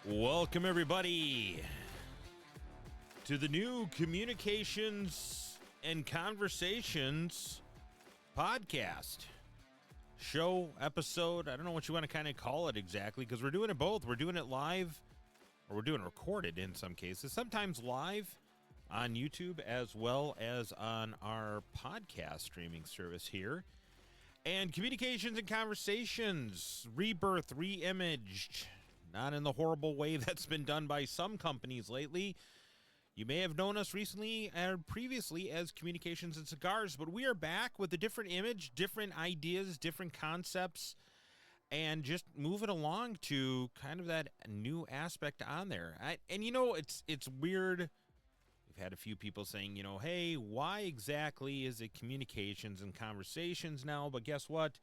Welcome, everybody, to the new Communications and Conversations podcast. Show, episode, I don't know what you want to kind of call it exactly, because we're doing it both. We're doing it live, or we're doing it recorded in some cases, sometimes live on YouTube, as well as on our podcast streaming service here. And Communications and Conversations, rebirth, re-imaged, not in the horrible way that's been done by some companies lately. You may have known us recently or previously as Communications and Cigars, but we are back with a different image, different ideas, different concepts, and just moving along to kind of that new aspect on there. And you know, it's weird. We've had a few people saying, you know, hey, why exactly is it Communications and Conversations now? But guess what?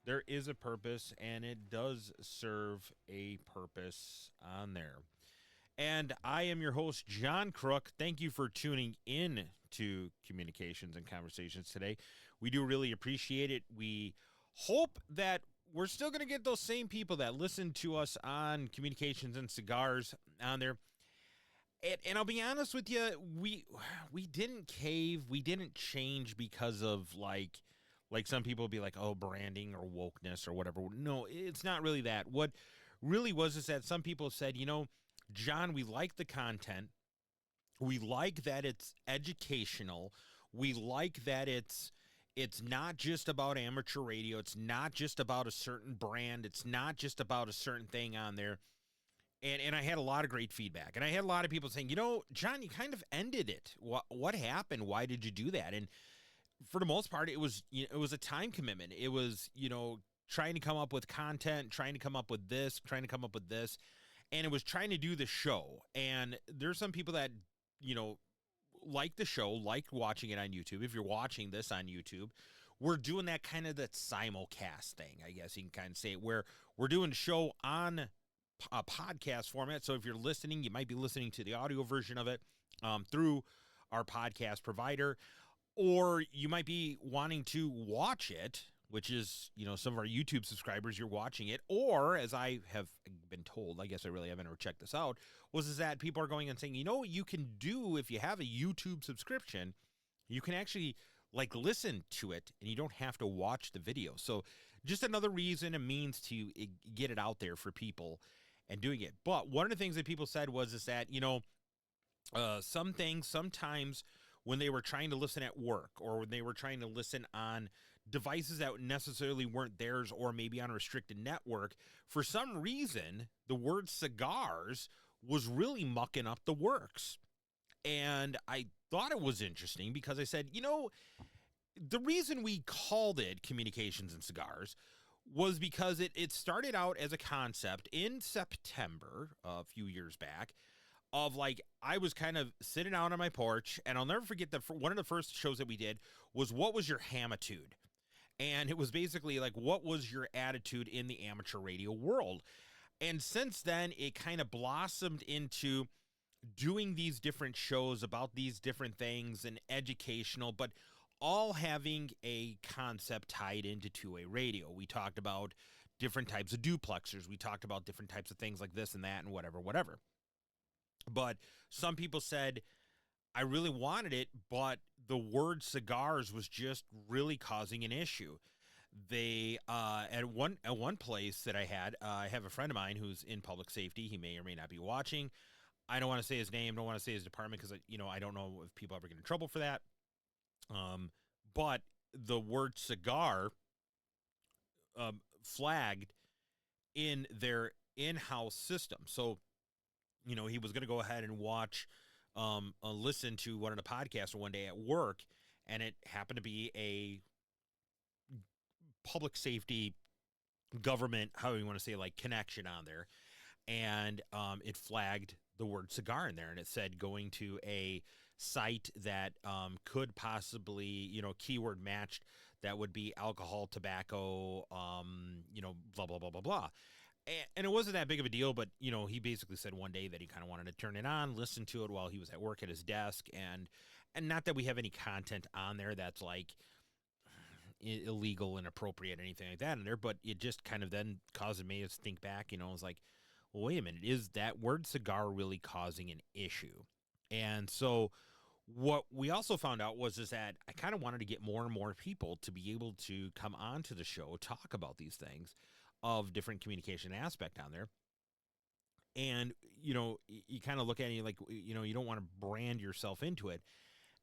There is a purpose, and it does serve a purpose on there. And I am your host, John Crook. Thank you for tuning in to Communications and Conversations today. We do really appreciate it. We hope that we're still going to get those same people that listen to us on Communications and Cigars on there. And I'll be honest with you, we didn't cave, we didn't change because of like some people be like, oh, branding or wokeness or whatever. No, it's not really that. What really was is that some people said, you know, John, we like the content. We like that it's educational. We like that it's not just about amateur radio. It's not just about a certain brand. It's not just about a certain thing on there. And I had a lot of great feedback. And I had a lot of people saying, you know, John, you kind of ended it. What happened? Why did you do that? And for the most part, it was a time commitment. It was, you know, trying to come up with content, trying to come up with this, and it was trying to do the show. And there's some people that, you know, like the show, like watching it on YouTube. If you're watching this on YouTube, we're doing that kind of that simulcast thing, I guess you can kind of say it, where we're doing a show on a podcast format. So if you're listening, you might be listening to the audio version of it through our podcast provider. Or you might be wanting to watch it, which is, you know, some of our YouTube subscribers, you're watching it. Or, as I have been told, I guess I really haven't ever checked this out, is that people are going and saying, you know what you can do if you have a YouTube subscription? You can actually, like, listen to it, and you don't have to watch the video. So just another reason, a means to get it out there for people and doing it. But one of the things that people said is that, you know, some things sometimes when they were trying to listen at work or when they were trying to listen on devices that necessarily weren't theirs or maybe on a restricted network, for some reason, the word cigars was really mucking up the works. And I thought it was interesting because I said, you know, the reason we called it Communications and Cigars was because it started out as a concept in September a few years back of like, I was kind of sitting out on my porch, and I'll never forget that one of the first shows that we did was what was your hamitude? And it was basically like, what was your attitude in the amateur radio world? And since then, it kind of blossomed into doing these different shows about these different things and educational, but all having a concept tied into two-way radio. We talked about different types of duplexers. We talked about different types of things like this and that and whatever. But some people said, I really wanted it, but the word cigars was just really causing an issue. They at one place that I have a friend of mine who's in public safety. He may or may not be watching. I don't want to say his name, don't want to say his department because I don't know if people ever get in trouble for that. But the word cigar flagged in their in-house system. So, you know, he was going to go ahead and listen to one of the podcasts one day at work, and it happened to be a public safety government, how do you want to say, like, connection on there. And it flagged the word cigar in there, and it said going to a site that could possibly, you know, keyword matched, that would be alcohol, tobacco, you know, blah, blah, blah, blah, blah. And it wasn't that big of a deal, but, you know, he basically said one day that he kind of wanted to turn it on, listen to it while he was at work at his desk. And not that we have any content on there that's like illegal, inappropriate, anything like that in there, but it just kind of then caused me to think back, you know, I was like, well, wait a minute, is that word cigar really causing an issue? And so what we also found out was is that I kind of wanted to get more and more people to be able to come on to the show, talk about these things of different communication aspect on there. And, you kind of look at it like, you don't want to brand yourself into it.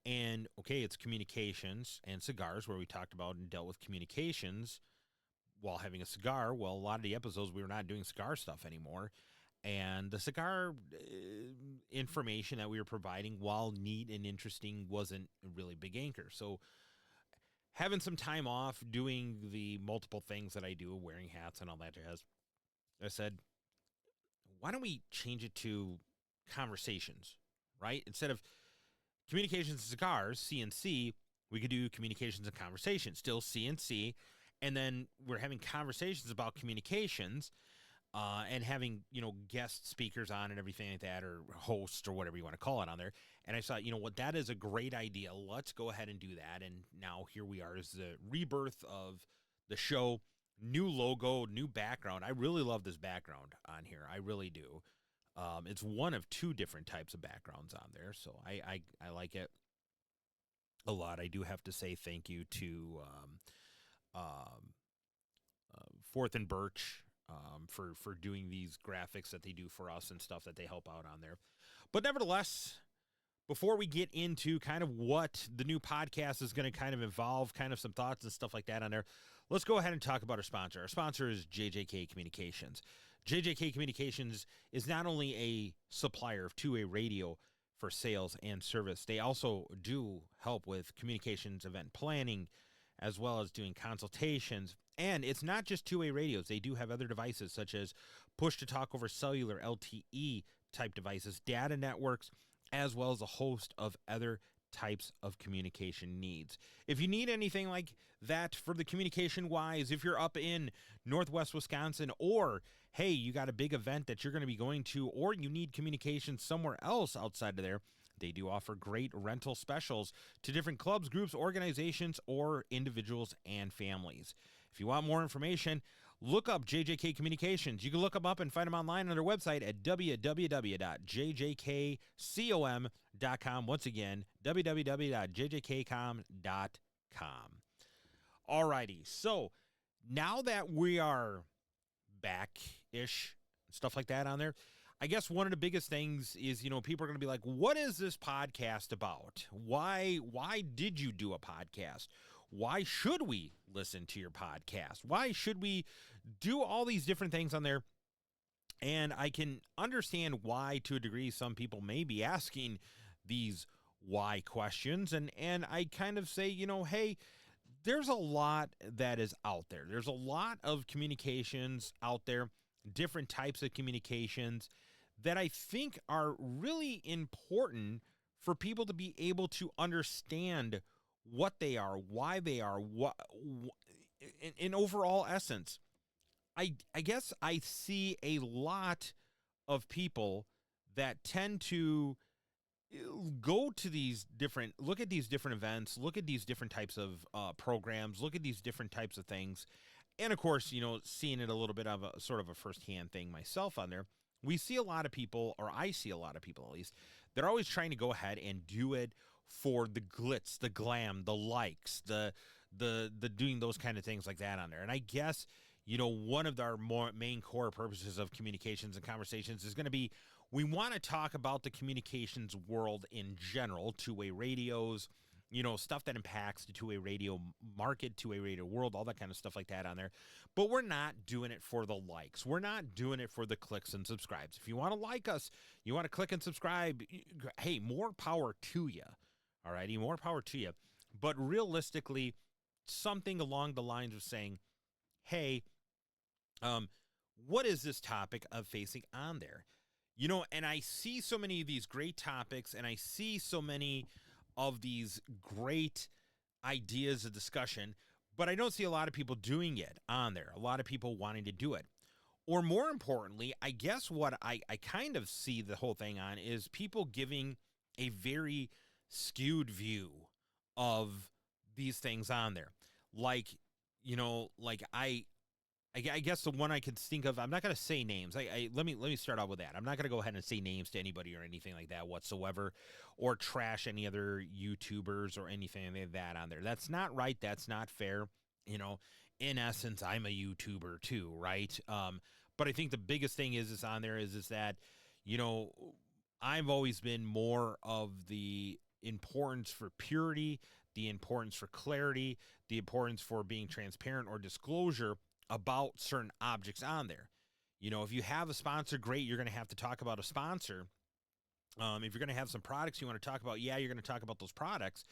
And, okay, it's communications and cigars where we talked about and dealt with communications while having a cigar. Well, a lot of the episodes we were not doing cigar stuff anymore. And the cigar information that we were providing, while neat and interesting, wasn't a really big anchor. So having some time off doing the multiple things that I do, wearing hats and all that jazz, I said, why don't we change it to conversations, right? Instead of communications and cigars, CNC, we could do communications and conversations, still CNC. And then we're having conversations about communications and having, guest speakers on and everything like that, or hosts or whatever you want to call it on there. And I thought, what, that is a great idea. Let's go ahead and do that. And now here we are as the rebirth of the show. New logo, new background. I really love this background on here. I really do. It's one of two different types of backgrounds on there, so I like it a lot. I do have to say thank you to Fourth and Birch for doing these graphics that they do for us and stuff that they help out on there. But nevertheless, before we get into kind of what the new podcast is going to kind of involve, kind of some thoughts and stuff like that on there, let's go ahead and talk about our sponsor. Our sponsor is JJK Communications. JJK Communications is not only a supplier of two-way radio for sales and service, they also do help with communications event planning, as well as doing consultations. And it's not just two-way radios. They do have other devices such as push-to-talk over cellular, LTE type devices, data networks, as well as a host of other types of communication needs. If you need anything like that for the communication wise, if you're up in Northwest Wisconsin, or hey, you got a big event that you're going to be going to, or you need communication somewhere else outside of there, they do offer great rental specials to different clubs, groups, organizations, or individuals and families. If you want more information, look up JJK Communications. You can look them up and find them online on their website at www.jjkcom.com. Once again, www.jjkcom.com. Alrighty, so now that we are back-ish, stuff like that on there, I guess one of the biggest things is, people are going to be like, what is this podcast about? Why did you do a podcast? Why should we listen to your podcast? Why should we do all these different things on there? And I can understand why, to a degree, some people may be asking these why questions. And I kind of say, hey, there's a lot that is out there. There's a lot of communications out there, different types of communications that I think are really important for people to be able to understand what they are, why they are, what in overall essence. I guess I see a lot of people that tend to go to these different, look at these different events, look at these different types of programs, look at these different types of things. And of course, seeing it a little bit of a sort of a firsthand thing myself on there, we see a lot of people, or I see a lot of people at least, they're always trying to go ahead and do it for the glitz, the glam, the likes, the doing those kind of things like that on there. And I guess, one of our main core purposes of communications and conversations is going to be, we want to talk about the communications world in general, two-way radios, stuff that impacts the two-way radio market, two-way radio world, all that kind of stuff like that on there. But we're not doing it for the likes. We're not doing it for the clicks and subscribes. If you want to like us, you want to click and subscribe, hey, more power to you. All righty, more power to you. But realistically, something along the lines of saying, hey, what is this topic of facing on there? And I see so many of these great topics, and I see so many of these great ideas of discussion, but I don't see a lot of people doing it on there, a lot of people wanting to do it. Or more importantly, I guess what I kind of see the whole thing on is people giving a very skewed view of these things on there. Like I guess the one I could think of, I'm not going to say names. Let me start out with that. I'm not going to go ahead and say names to anybody or anything like that whatsoever, or trash any other YouTubers or anything like that on there. That's not right. That's not fair. You know, in essence, I'm a YouTuber too, right? But I think the biggest thing is on there is that, you know, I've always been more of the importance for purity, the importance for clarity, the importance for being transparent or disclosure about certain objects on there. You know, if you have a sponsor, great, you're going to have to talk about a sponsor. If you're going to have some products you want to talk about, yeah, you're going to talk about those products.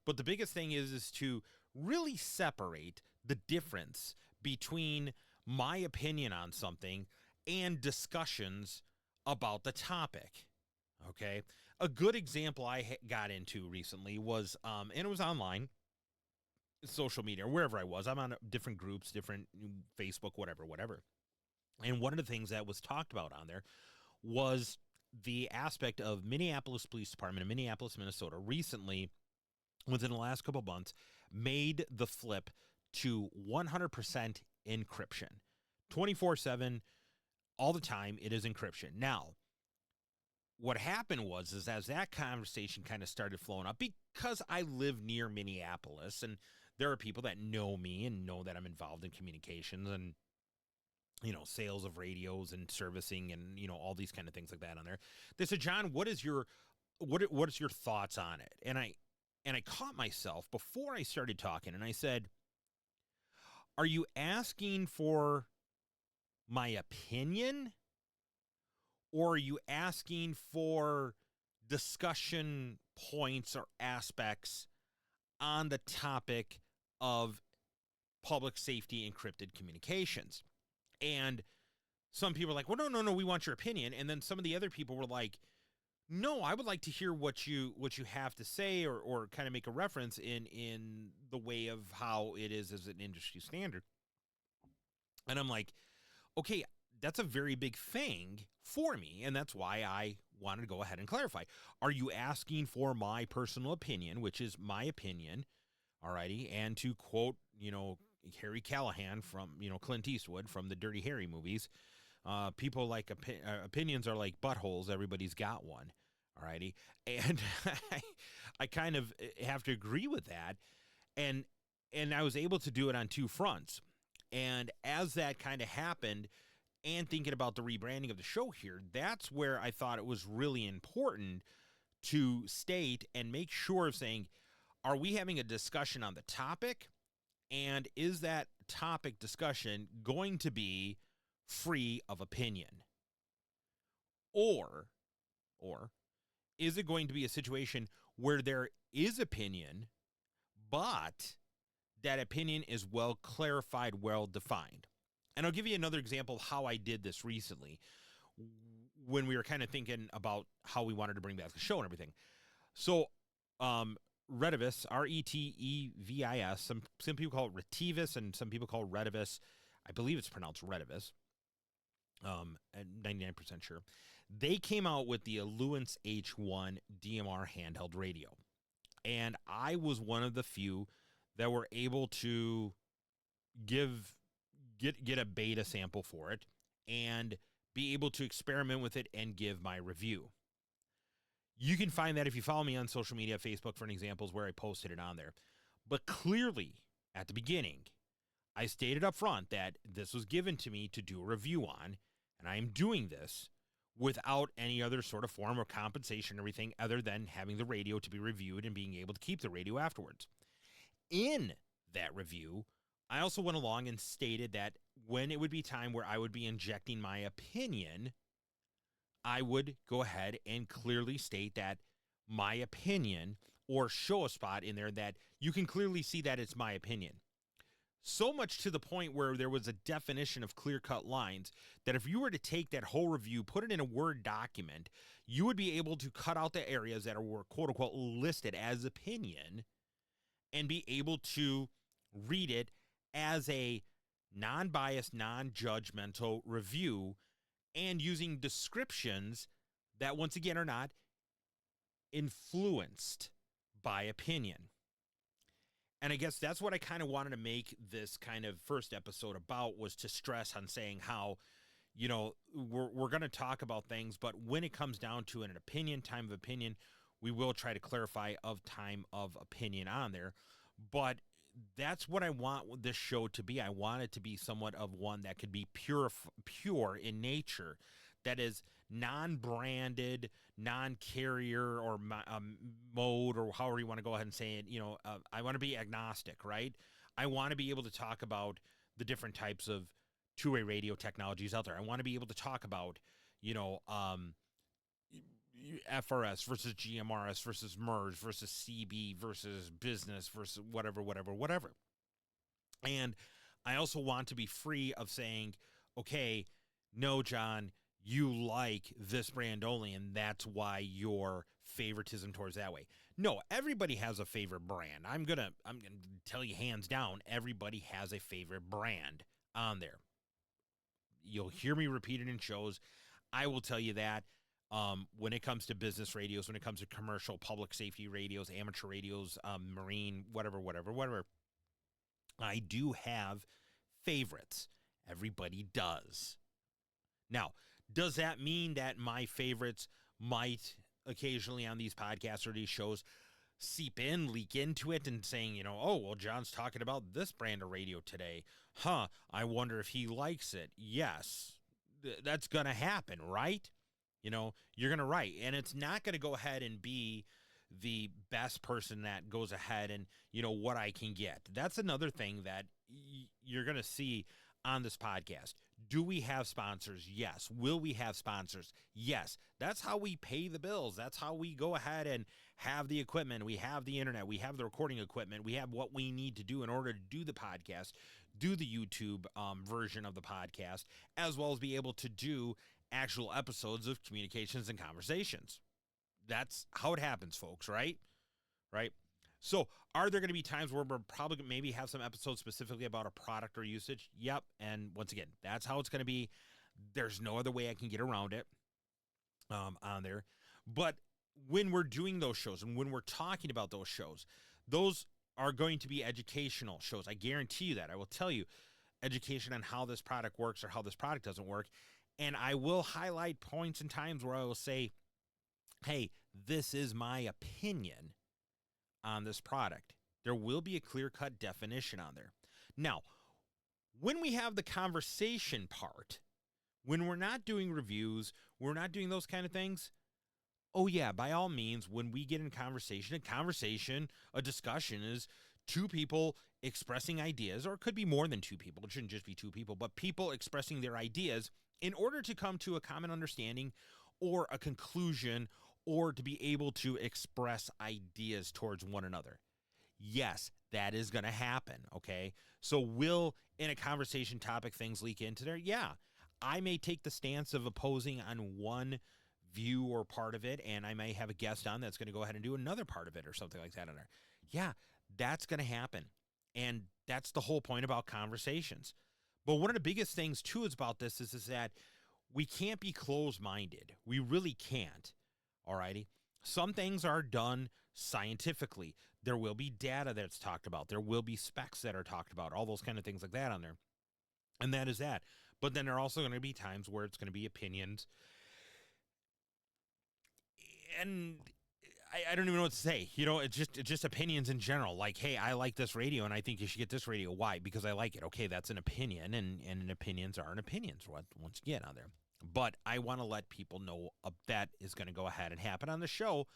But the biggest thing is to really separate the difference between my opinion on something and discussions about the topic. Okay. A good example I got into recently was, and it was online, social media, or wherever I was. I'm on different groups, different Facebook, whatever. And one of the things that was talked about on there was the aspect of Minneapolis Police Department in Minneapolis, Minnesota, recently, within the last couple of months, made the flip to 100% encryption. 24/7, all the time, it is encryption. Now, what happened was is as that conversation kind of started flowing up, because I live near Minneapolis and there are people that know me and know that I'm involved in communications and, you know, sales of radios and servicing and, you know, all these kind of things like that on there. They said, John, what is your thoughts on it? And I caught myself before I started talking and I said, are you asking for my opinion, or are you asking for discussion points or aspects on the topic of public safety encrypted communications? And some people are like, well, no, we want your opinion. And then some of the other people were like, no, I would like to hear what you have to say, or kind of make a reference in the way of how it is as an industry standard. And I'm like, okay, that's a very big thing for me, and that's why I wanted to go ahead and clarify. Are you asking for my personal opinion, which is my opinion, alrighty, and to quote, you know, Harry Callahan from, you know, Clint Eastwood from the Dirty Harry movies, people like opinions are like buttholes, everybody's got one, alrighty, and I kind of have to agree with that, and I was able to do it on two fronts. And as that kind of happened, and thinking about the rebranding of the show here, that's where I thought it was really important to state and make sure of saying, are we having a discussion on the topic? And is that topic discussion going to be free of opinion? Or is it going to be a situation where there is opinion, but that opinion is well clarified, well defined? And I'll give you another example of how I did this recently when we were kind of thinking about how we wanted to bring back the show and everything. So, Retivis, Retevis, some people call it Retevis and some people call it Retivis. I believe it's pronounced Retivis. I'm 99% sure. They came out with the Alluance H1 DMR handheld radio. And I was one of the few that were able to get a beta sample for it and be able to experiment with it and give my review. You can find that if you follow me on social media, Facebook, for an example, is where I posted it on there. But clearly, at the beginning, I stated up front that this was given to me to do a review on, and I am doing this without any other sort of form of compensation or everything other than having the radio to be reviewed and being able to keep the radio afterwards. In that review, I also went along and stated that when it would be time where I would be injecting my opinion, I would go ahead and clearly state that my opinion, or show a spot in there that you can clearly see that it's my opinion. So much to the point where there was a definition of clear-cut lines that if you were to take that whole review, put it in a Word document, you would be able to cut out the areas that were quote-unquote listed as opinion and be able to read it as a non-biased, non-judgmental review, and using descriptions that, once again, are not influenced by opinion. And I guess that's what I kind of wanted to make this kind of first episode about, was to stress on saying how, we're going to talk about things, but when it comes down to an opinion, time of opinion, we will try to clarify of time of opinion on there. But that's what I want this show to be. I want it to be somewhat of one that could be pure in nature, that is non-branded, non-carrier, or mode, or however you want to go ahead and say it. I want to be agnostic, right? I want to be able to talk about the different types of two-way radio technologies out there. I want to be able to talk about, FRS versus GMRS versus MERS versus CB versus business versus whatever. And I also want to be free of saying, okay, no, John, you like this brand only, and that's why your favoritism towards that way. No, everybody has a favorite brand. I'm gonna tell you hands down, everybody has a favorite brand on there. You'll hear me repeat it in shows. I will tell you that. When it comes to business radios, when it comes to commercial, public safety radios, amateur radios, marine, whatever, I do have favorites. Everybody does. Now, does that mean that my favorites might occasionally on these podcasts or these shows leak into it and saying, oh, well, John's talking about this brand of radio today. I wonder if he likes it. Yes, that's going to happen, right? You're going to write, and it's not going to go ahead and be the best person that goes ahead and, what I can get. That's another thing that you're going to see on this podcast. Do we have sponsors? Yes. Will we have sponsors? Yes. That's how we pay the bills. That's how we go ahead and have the equipment. We have the internet. We have the recording equipment. We have what we need to do in order to do the podcast, do the YouTube version of the podcast, as well as be able to do actual episodes of Communications and Conversations. That's how it happens, folks, right? Right? So are there going to be times where we're probably maybe have some episodes specifically about a product or usage? Yep. And once again, that's how it's going to be. There's no other way I can get around it on there. But when we're doing those shows and when we're talking about those shows, those are going to be educational shows. I guarantee you that. I will tell you education on how this product works or how this product doesn't work. And I will highlight points and times where I will say, hey, this is my opinion on this product. There will be a clear-cut definition on there. Now, when we have the conversation part, when we're not doing reviews, we're not doing those kind of things, oh yeah, by all means, when we get in conversation, a discussion is two people expressing ideas, or it could be more than two people. It shouldn't just be two people, but people expressing their ideas in order to come to a common understanding or a conclusion, or to be able to express ideas towards one another. Yes, that is going to happen, okay? So will, in a conversation topic, things leak into there? Yeah. I may take the stance of opposing on one view or part of it, and I may have a guest on that's going to go ahead and do another part of it or something like that in there. Yeah, that's going to happen. And that's the whole point about conversations. But one of the biggest things, too, is about this is that we can't be closed-minded. We really can't. Alrighty. Some things are done scientifically. There will be data that's talked about. There will be specs that are talked about, all those kind of things like that on there. And that is that. But then there are also going to be times where it's going to be opinions. And I don't even know what to say. It's just opinions in general. Like, hey, I like this radio and I think you should get this radio. Why? Because I like it. Okay, that's an opinion, and opinions are opinions once again on there. But I want to let people know that is going to go ahead and happen on the show.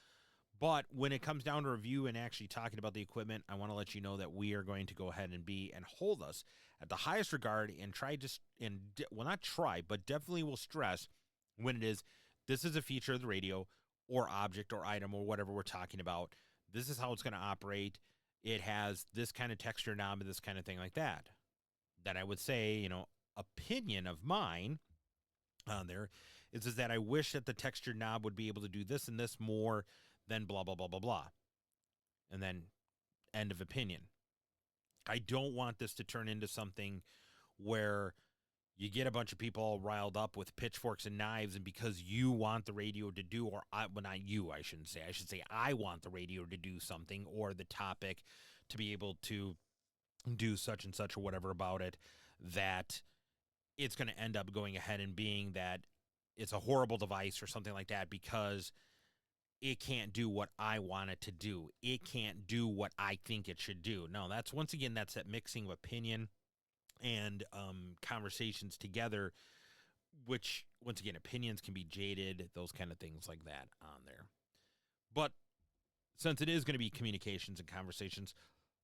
But when it comes down to review and actually talking about the equipment, I want to let you know that we are going to go ahead and hold us at the highest regard and not try, but definitely will stress when it is, this is a feature of the radio or object or item or whatever we're talking about. This is how it's going to operate. It has this kind of texture knob and this kind of thing like that. Then I would say, opinion of mine on there is that I wish that the texture knob would be able to do this and this more than blah, blah, blah, blah, blah. And then end of opinion. I don't want this to turn into something where you get a bunch of people all riled up with pitchforks and knives, and because you want the radio to do, not you, I shouldn't say. I should say I want the radio to do something or the topic to be able to do such and such or whatever about it, that it's going to end up going ahead and being that it's a horrible device or something like that because it can't do what I want it to do. It can't do what I think it should do. No, that's once again, that's that mixing of opinion and conversations together, which once again, opinions can be jaded, those kind of things like that on there. But since it is going to be communications and conversations,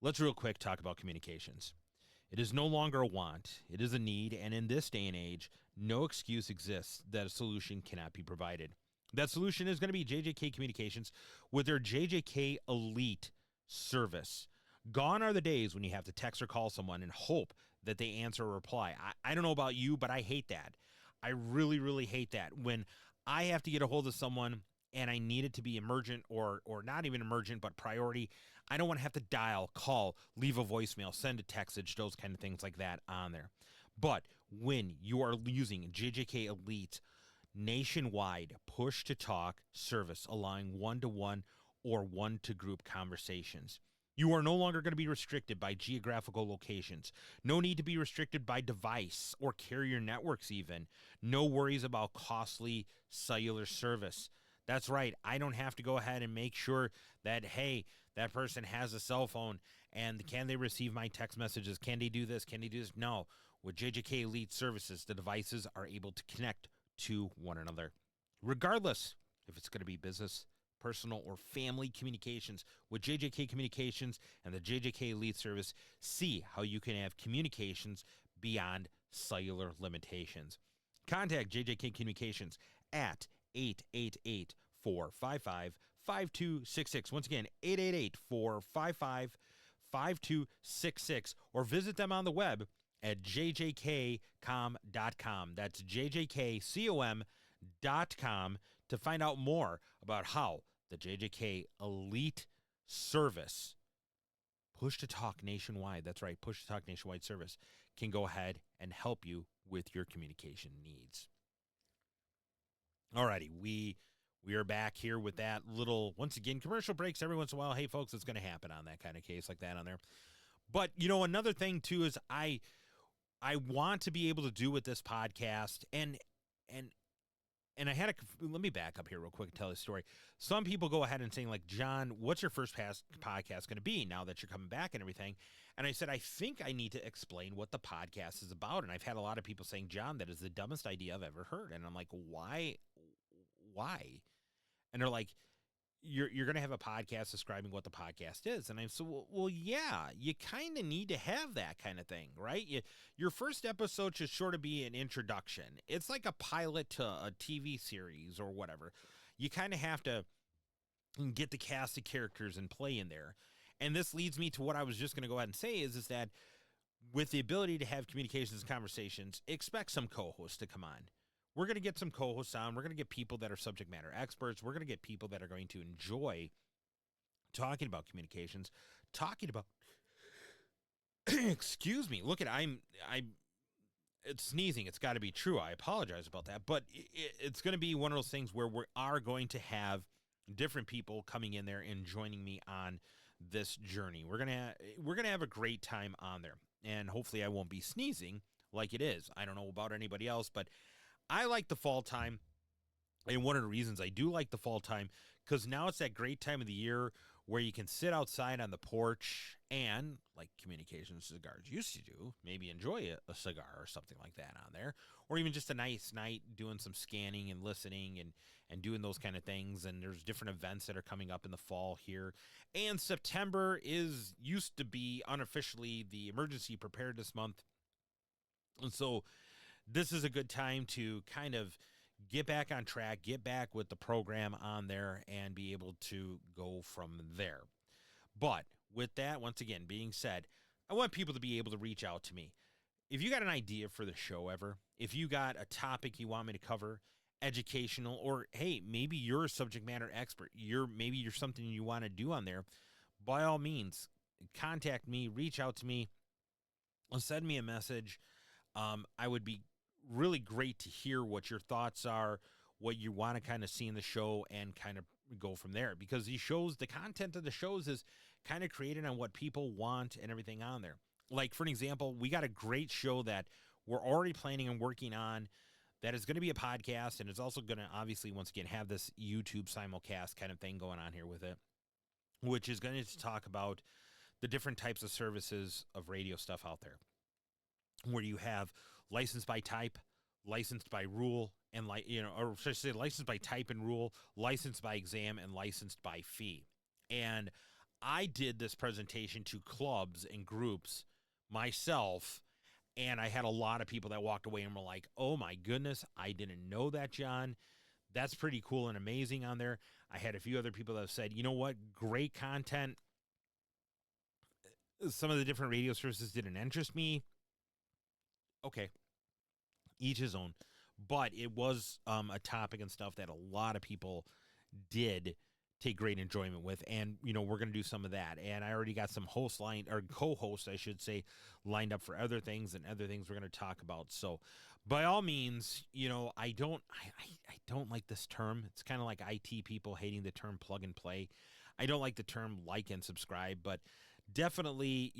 let's real quick talk about communications. It is no longer a want, it is a need, and in this day and age, no excuse exists that a solution cannot be provided. That solution is going to be JJK Communications with their JJK Elite service. Gone are the days when you have to text or call someone and hope that they answer or reply. I don't know about you, but I hate that. I really, really hate that. When I have to get a hold of someone and I need it to be emergent or not even emergent, but priority, I don't want to have to dial, call, leave a voicemail, send a text, those kind of things like that on there. But when you are using JJK Elite nationwide push-to-talk service, allowing one-to-one or one-to-group conversations, you are no longer going to be restricted by geographical locations. No need to be restricted by device or carrier networks even. No worries about costly cellular service. That's right. I don't have to go ahead and make sure that, hey, that person has a cell phone and can they receive my text messages? Can they do this? Can they do this? No. With JJK Elite services, the devices are able to connect to one another, regardless if it's going to be business, personal, or family communications. With JJK Communications and the JJK Elite service, see how you can have communications beyond cellular limitations. Contact JJK Communications at 888-455-5266. Once again, 888-455-5266, or visit them on the web at jjkcom.com. That's jjkcom.com to find out more about how the JJK Elite service, push to talk nationwide, that's right, push to talk nationwide service, can go ahead and help you with your communication needs. Alrighty, we are back here with that little, once again, commercial breaks every once in a while. Hey, folks, it's going to happen on that kind of case like that on there. But, you know, another thing, too, is I want to be able to do with this podcast, and I had let me back up here real quick and tell this story. Some people go ahead and saying, like, John, what's your first podcast going to be now that you're coming back and everything? And I said, I think I need to explain what the podcast is about. And I've had a lot of people saying, John, that is the dumbest idea I've ever heard. And I'm like, why? And they're like, you're going to have a podcast describing what the podcast is. And I said, well, yeah, you kind of need to have that kind of thing, right? Your first episode should sort of be an introduction. It's like a pilot to a TV series or whatever. You kind of have to get the cast of characters and play in there. And this leads me to what I was just going to go ahead and say is that with the ability to have communications and conversations, expect some co-hosts to come on. We're going to get some co-hosts on. We're going to get people that are subject matter experts. We're going to get people that are going to enjoy talking about communications, talking about, excuse me, look at, it's sneezing. It's got to be true. I apologize about that. But it's going to be one of those things where we are going to have different people coming in there and joining me on this journey. We're going to have a great time on there. And hopefully I won't be sneezing like it is. I don't know about anybody else, but I like the fall time, and one of the reasons I do like the fall time, because now it's that great time of the year where you can sit outside on the porch and, like communication cigars used to do, maybe enjoy a cigar or something like that on there, or even just a nice night doing some scanning and listening and doing those kind of things. And there's different events that are coming up in the fall here. And September used to be unofficially the emergency preparedness month. And so this is a good time to kind of get back on track, get back with the program on there, and be able to go from there. But with that, once again, being said, I want people to be able to reach out to me. If you got an idea for the show ever, if you got a topic you want me to cover, educational, or hey, maybe you're a subject matter expert, maybe you're something you want to do on there, by all means, contact me, reach out to me, or send me a message. I would be really great to hear what your thoughts are, what you want to kind of see in the show, and kind of go from there. Because these shows, the content of the shows is kind of created on what people want and everything on there. Like, for an example, we got a great show that we're already planning and working on that is going to be a podcast, and it's also going to, obviously, once again, have this YouTube simulcast kind of thing going on here with it, which is going to talk about the different types of services of radio stuff out there, where you have licensed by type, licensed by rule, and or should I say licensed by type and rule, licensed by exam, and licensed by fee. And I did this presentation to clubs and groups myself, and I had a lot of people that walked away and were like, oh my goodness, I didn't know that, John. That's pretty cool and amazing on there. I had a few other people that have said, you know what, great content. Some of the different radio services didn't interest me. Okay, each his own. But it was a topic and stuff that a lot of people did take great enjoyment with, and we're going to do some of that. And I already got some hosts co-hosts, I should say, lined up for other things we're going to talk about. So, by all means, I don't like this term. It's kind of like IT people hating the term plug and play. I don't like the term like and subscribe, but definitely,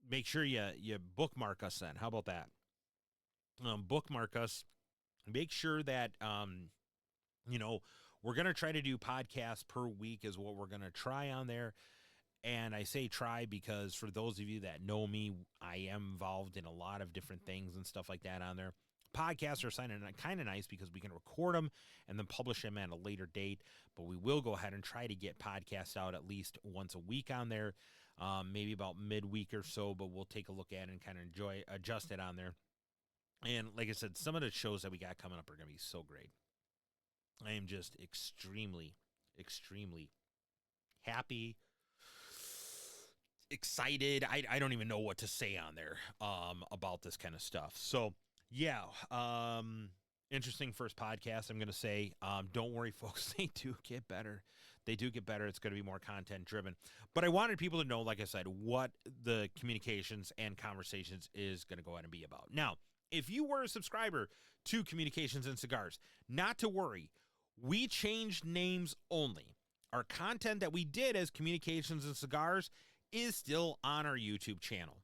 make sure you bookmark us then. How about that? Bookmark us. Make sure that, we're going to try to do podcasts per week is what we're going to try on there. And I say try because for those of you that know me, I am involved in a lot of different things and stuff like that on there. Podcasts are kind of nice because we can record them and then publish them at a later date. But we will go ahead and try to get podcasts out at least once a week on there, maybe about midweek or so. But we'll take a look at it and kind of adjust it on there. And like I said, some of the shows that we got coming up are going to be so great. I am just extremely, extremely happy, excited. I don't even know what to say on there about this kind of stuff. So, yeah, interesting first podcast, I'm going to say. Don't worry, folks. They do get better. They do get better. It's going to be more content driven. But I wanted people to know, like I said, what the communications and conversations is going to go ahead and be about. Now, if you were a subscriber to Communications and Cigars, not to worry. We changed names only. Our content that we did as Communications and Cigars is still on our YouTube channel.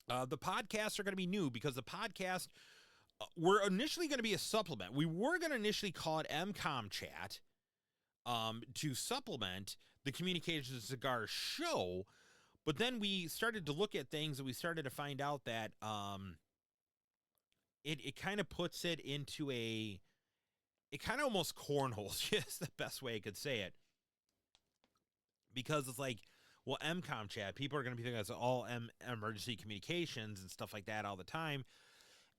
The podcasts are going to be new because the podcast were initially going to be a supplement. We were going to initially call it MCOM Chat to supplement the Communications and Cigars show, but then we started to look at things and we started to find out that it kind of puts it into it kind of almost cornholes, is the best way I could say it. Because it's like, well, MCOM Chat, people are going to be thinking that's all emergency communications and stuff like that all the time.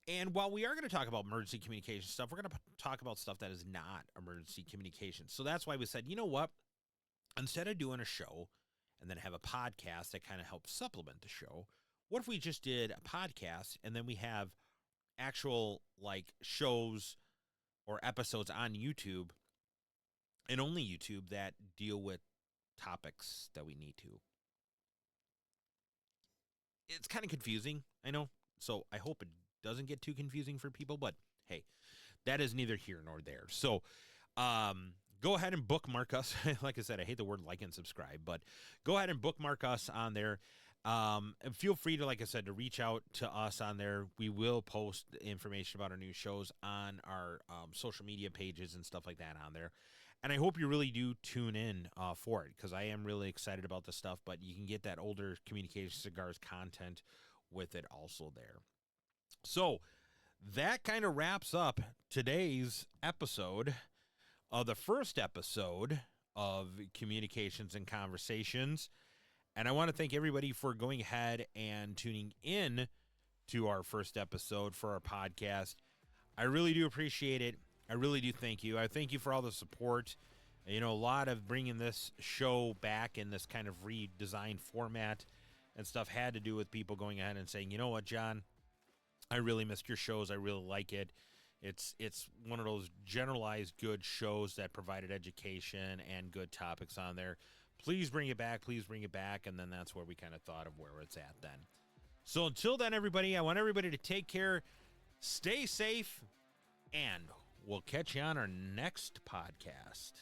And while we are going to talk about emergency communication stuff, we're going to talk about stuff that is not emergency communications. So that's why we said, you know what? Instead of doing a show and then have a podcast that kind of helps supplement the show, what if we just did a podcast and then we have actual like shows or episodes on YouTube and only YouTube that deal with topics that we need to. It's kind of confusing, I know. So I hope it doesn't get too confusing for people, but hey, that is neither here nor there. So go ahead and bookmark us. Like I said, I hate the word like and subscribe, but go ahead and bookmark us on there. And feel free to, like I said, to reach out to us on there. We will post information about our new shows on our social media pages and stuff like that on there. And I hope you really do tune in for it because I am really excited about this stuff. But you can get that older Communication Cigars content with it also there. So that kind of wraps up today's episode, the first episode of Communications and Conversations. And I want to thank everybody for going ahead and tuning in to our first episode for our podcast. I really do appreciate it. I really do thank you. I thank you for all the support. A lot of bringing this show back in this kind of redesigned format and stuff had to do with people going ahead and saying, you know what, John, I really missed your shows. I really like it. It's one of those generalized good shows that provided education and good topics on there. Please bring it back. Please bring it back. And then that's where we kind of thought of where it's at then. So until then, everybody, I want everybody to take care, stay safe, and we'll catch you on our next podcast.